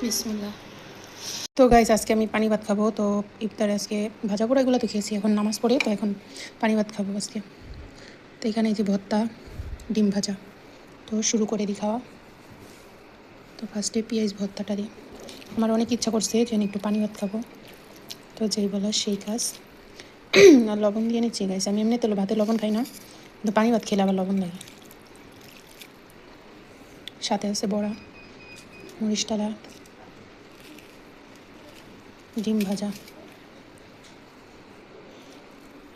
বিসমিল্লাহ। তো গাইস আজকে আমি পানি ভাত খাবো। তো ইফতারে আজকে ভাজা পোড়া এগুলো তো খেয়েছি, এখন নামাজ পড়ে তো এখন পানি ভাত খাবো আজকে। তো এখানে এই যে ভর্তা, ডিম ভাজা। তো শুরু করে দিই খাওয়া। তো ফার্স্টে পেঁয়াজ ভর্তাটা দিই। আমার অনেক ইচ্ছা করছে যে একটু পানি ভাত খাবো, তো যেই বলো সেই কাজ। আর লবণ দিয়ে নিচ্ছি গাইস। আমি এমনিতে ভাতে লবণ খাই না, কিন্তু পানি ভাত খেলে আবার লবণ লাগে। সাথে আছে বড়া, মরিচ ডালা, ডিম ভাজা,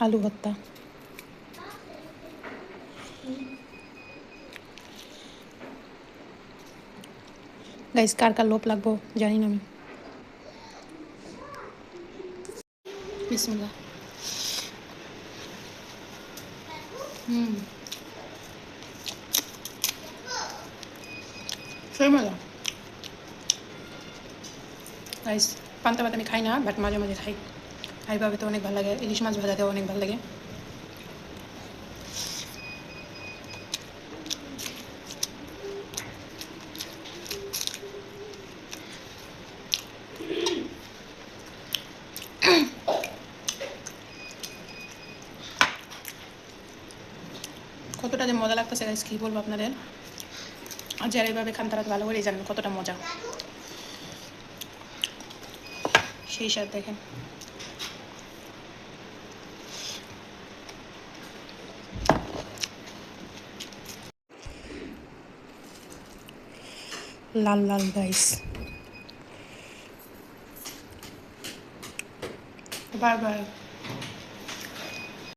আলু ভর্তা। গাইস কার কার লোভ লাগবো জানি না আমি। বিসমিল্লাহ। সেই মজা গাইস। পান্তা ভাত আমি খাই না, বাট মাঝে মাঝে খাই। এইভাবে তো অনেক ভালো লাগে, ইলিশ মাছ ভাজাতেও অনেক ভালো লাগে। কতটা যে মজা লাগতেছে গাইস কী বলবো আপনাদের। আর যারা এইভাবে খান তারা তো ভালো করেই জানেন কতটা মজা। সেই স্বাদ দেখেন। লাল লাল গাইস, বারবার